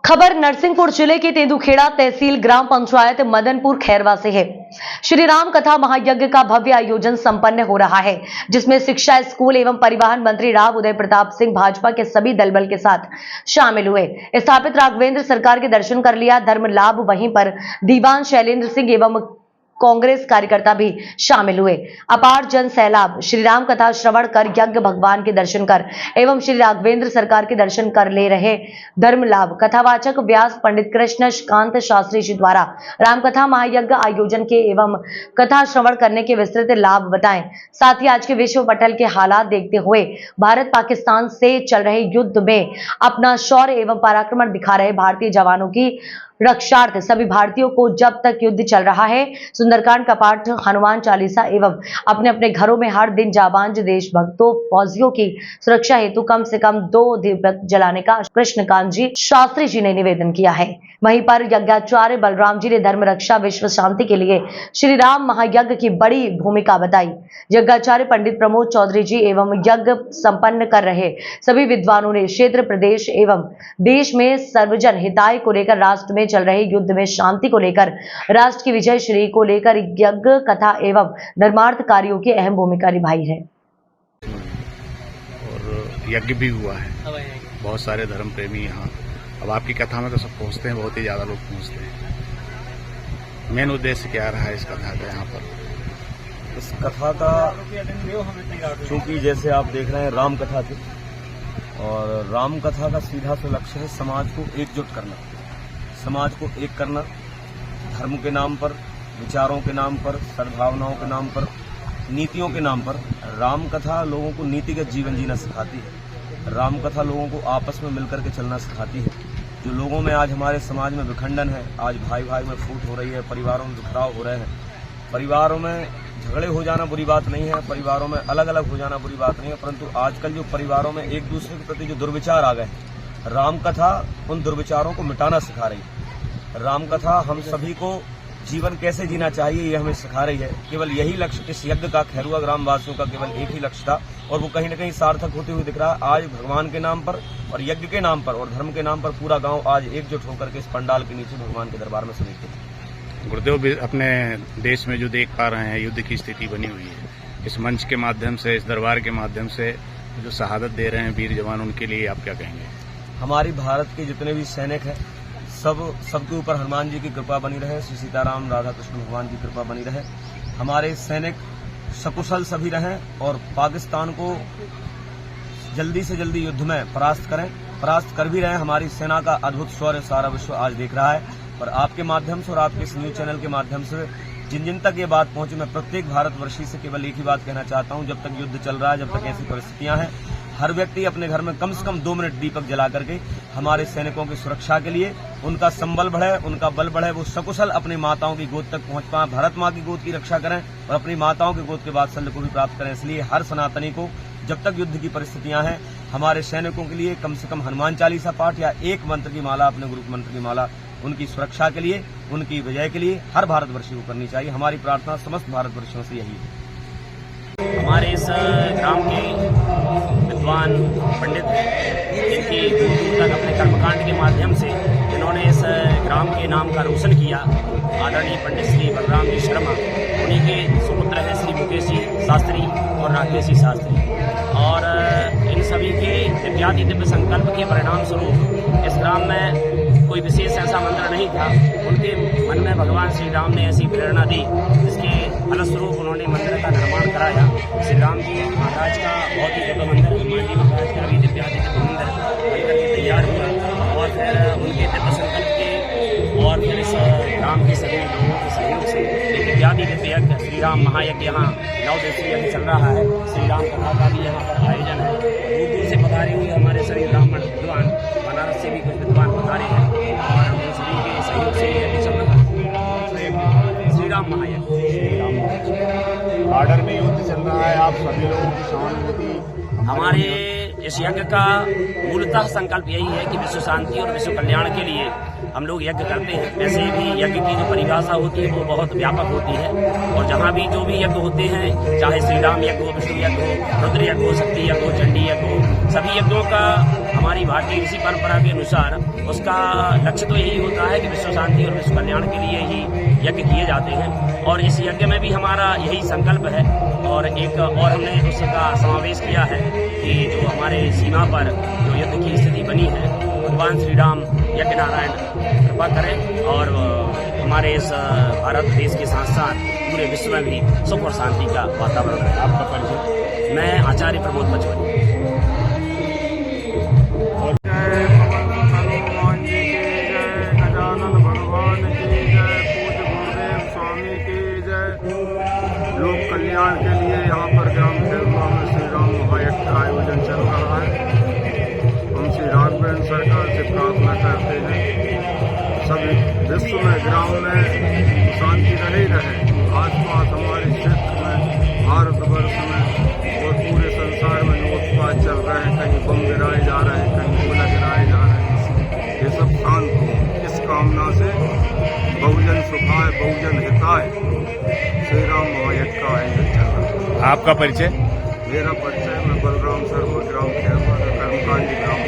खबर नरसिंहपुर जिले के तेंदुखेड़ा तहसील ग्राम पंचायत मदनपुर खैरवा से है। श्री राम कथा महायज्ञ का भव्य आयोजन संपन्न हो रहा है, जिसमें शिक्षा, स्कूल एवं परिवहन मंत्री राव उदय प्रताप सिंह भाजपा के सभी दल बल के साथ शामिल हुए। स्थापित राघवेंद्र सरकार के दर्शन कर लिया धर्म लाभ। वहीं पर दीवान शैलेंद्र सिंह एवं कांग्रेस कार्यकर्ता भी शामिल हुए। अपार जन सैलाब श्री राम कथा श्रवण कर यज्ञ भगवान के दर्शन कर एवं श्री राघवेंद्र सरकार के दर्शन कर ले रहे धर्म लाभ। कथावाचक व्यास पंडित कृष्णकांत शास्त्री जी द्वारा राम कथा महायज्ञ आयोजन के एवं कथा श्रवण करने के विस्तृत लाभ बताएं। साथ ही आज के विश्व पटल के हालात देखते हुए भारत पाकिस्तान से चल रहे युद्ध में अपना शौर्य एवं पराक्रम दिखा रहे भारतीय जवानों की रक्षार्थ सभी भारतीयों को जब तक युद्ध चल रहा है सुंदरकांड का पाठ, हनुमान चालीसा एवं अपने अपने घरों में हर दिन जाबांज देशभक्तों फौजियों की सुरक्षा हेतु कम से कम 2 दीपक जलाने का कृष्णकांत जी शास्त्री जी ने निवेदन किया है। वहीं पर यज्ञाचार्य बलराम जी ने धर्म रक्षा विश्व शांति के लिए श्री राम महायज्ञ की बड़ी भूमिका बताई। यज्ञाचार्य पंडित प्रमोद चौधरी जी एवं यज्ञ संपन्न कर रहे सभी विद्वानों ने क्षेत्र, प्रदेश एवं देश में सर्वजन हिताय को लेकर राष्ट्र में चल रहे युद्ध में शांति को लेकर राष्ट्र की विजय श्री को लेकर यज्ञ कथा एवं धर्मार्थ कार्यों की अहम भूमिका निभाई है। और यज्ञ भी हुआ है, बहुत सारे धर्म प्रेमी यहाँ। अब आपकी कथा में तो सब पहुँचते हैं, बहुत ही ज्यादा लोग पहुँचते हैं। मेन उद्देश्य क्या रहा है इस कथा का यहाँ पर? इस कथा का चूंकि जैसे आप देख रहे हैं राम कथा थी, और राम कथा का सीधा सा लक्ष्य है समाज को एकजुट करना, समाज को एक करना, धर्म के नाम पर, विचारों के नाम पर, सद्भावनाओं के नाम पर, नीतियों के नाम पर। राम कथा लोगों को नीतिगत जीवन जीना सिखाती है। राम कथा लोगों को आपस में मिलकर के चलना सिखाती है। जो लोगों में आज हमारे समाज में विखंडन है, आज भाई भाई में फूट हो रही है, परिवारों में बिखराव हो रहे हैं, परिवारों में झगड़े हो जाना बुरी बात नहीं है, परिवारों में अलग अलग हो जाना बुरी बात नहीं है, परंतु आजकल जो परिवारों में एक दूसरे के प्रति जो दुर्विचार आ गए हैं, राम कथा उन दुर्विचारों को मिटाना सिखा रही है। राम कथा हम सभी को जीवन कैसे जीना चाहिए ये हमें सिखा रही है। केवल यही लक्ष्य इस यज्ञ का, खैरुआ ग्राम वासियों का केवल एक ही लक्ष्य था, और वो कहीं न कहीं सार्थक होते हुए दिख रहा है। आज भगवान के नाम पर और यज्ञ के नाम पर और धर्म के नाम पर पूरा गांव आज एकजुट होकर के इस पंडाल के नीचे भगवान के दरबार में समेटे हैं। गुरुदेव, अपने देश में जो देख पा रहे हैं युद्ध की स्थिति बनी हुई है, इस मंच के माध्यम से, इस दरबार के माध्यम से जो शहादत दे रहे हैं वीर जवान, उनके लिए आप क्या कहेंगे? हमारी भारत के जितने भी सैनिक हैं सबके ऊपर हनुमान जी की कृपा बनी रहे, श्री सीताराम राधा कृष्ण भगवान की कृपा बनी रहे। हमारे सैनिक सकुशल सभी रहें और पाकिस्तान को जल्दी से जल्दी युद्ध में परास्त करें, परास्त कर भी रहे हैं। हमारी सेना का अद्भुत शौर्य सारा विश्व आज देख रहा है। और आपके माध्यम से और आपके इस न्यूज चैनल के माध्यम से जिन जिन तक ये बात पहुंची, मैं प्रत्येक भारतवर्षी से केवल एक ही बात कहना चाहता हूं, जब तक युद्ध चल रहा है, जब तक ऐसी परिस्थितियां हैं, हर व्यक्ति अपने घर में कम से कम 2 मिनट दीपक जला करके हमारे सैनिकों की सुरक्षा के लिए, उनका संबल बढ़े, उनका बल बढ़े, वो सकुशल अपनी माताओं की गोद तक पहुंच पाए, भारत माँ की गोद की रक्षा करें और अपनी माताओं की गोद के वात्सल्य को भी प्राप्त करें। इसलिए हर सनातनी को जब तक युद्ध की परिस्थितियां हैं, हमारे सैनिकों के लिए कम से कम हनुमान चालीसा पाठ या एक मंत्र की माला, अपने गुरु मंत्र की माला, उनकी सुरक्षा के लिए, उनकी विजय के लिए हर भारतवर्षी को करनी चाहिए। हमारी प्रार्थना समस्त भारतवर्षियों से यही है। हमारे इस ग्राम के विद्वान पंडित जिनकी दूर दूर तक अपने कर्मकांड के माध्यम से जिन्होंने इस ग्राम के नाम का रोशन किया, आदरणीय पंडित श्री बलराम जी शर्मा, उन्हीं के सुपुत्र हैं श्री मुकेश जी शास्त्री और राकेश जी शास्त्री। और इन सभी के दिव्याति दिव्य संकल्प के परिणाम स्वरूप इस ग्राम में कोई विशेष ऐसा मंत्र नहीं था, उनके मन में भगवान श्री राम ने ऐसी प्रेरणा दी, जिसके फलस्वरूप उन्होंने मंदिर का निर्माण कराया। श्री राम जी महाराज का बहुत ही दिव्य मंदिर, हनुमान जी महाराज का भी दिव्याति दिव्य मंदिर बनकर के तैयार हुआ। और फिर उनके दिव्य संकल्प के और फिर इस ग्राम के सभी लोगों के सहयोग से एक दिव्याति दिव्य यज्ञ, श्री राम महायज्ञ यहाँ 9 दिवसीय यज्ञ चल रहा है। श्री राम कथा का भी यहाँ पर आयोजन है। दूर दूर से पधारे हुए हमारे सभी ब्राह्मण विद्वान, बनारस से भी कुछ विद्वान पधारे हैं और उन सभी के सहयोग से यज्ञ चल रहा है। श्री राम महायज्ञ, बॉर्डर में युद्ध चल रहा है, आप सभी लोगों की सहानुभूति। हमारे इस यज्ञ का मूलतः संकल्प यही है कि विश्व शांति और विश्व कल्याण के लिए हम लोग यज्ञ करते हैं। वैसे भी यज्ञ की जो परिभाषा होती है वो बहुत व्यापक होती है, और जहाँ भी जो भी यज्ञ होते हैं, चाहे श्री राम यज्ञ हो, विष्णु यज्ञ हो, रुद्र यज्ञ हो, शक्ति यज्ञ हो, चंडी यज्ञ हो, सभी यज्ञों का हमारी भारतीय ऋषि परंपरा के अनुसार उसका लक्ष्य तो यही होता है कि विश्व शांति और विश्व कल्याण के लिए ही यज्ञ किए जाते हैं और इस यज्ञ में भी हमारा यही संकल्प है। और एक और हमने उसका समावेश किया है कि जो हमारे सीमा पर जो युद्ध की स्थिति बनी है, भगवान श्री राम यज्ञ नारायण कृपा करें और हमारे इस भारत देश के साथ साथ पूरे विश्व में भी सुख और शांति का वातावरण है। आपका परिचय? मैं आचार्य प्रमोद पचवनी। हनुमान जी की जय, गजानन भगवान की जय, पूज्य गुरुदेव स्वामी की जय। लोक कल्याण के लिए यहाँ पर ग्राम खेलवा में श्री राम महायज्ञ का आयोजन चल रहा है। हम श्री राघवेंद्र सरकार से प्रार्थना करते हैं सभी विश्व में ग्राम में शांति रहे आसपास हमारे क्षेत्र में, भारतवर्ष में और पूरे संसार में जो उत्पाद चल रहे हैं, कहीं बम गिराए जा रहे हैं, कहीं गोला गिराए जा रहे हैं, ये सब शांत हो। इस कामना से बहुजन सुखाय बहुजन हिताय श्री राम महायज्ञ का आयोजन चल रहा है। आपका परिचय? मेरा परिचय, मैं बलराम शर्मा, ग्राम खेरवा, कर्मकांडी ग्राम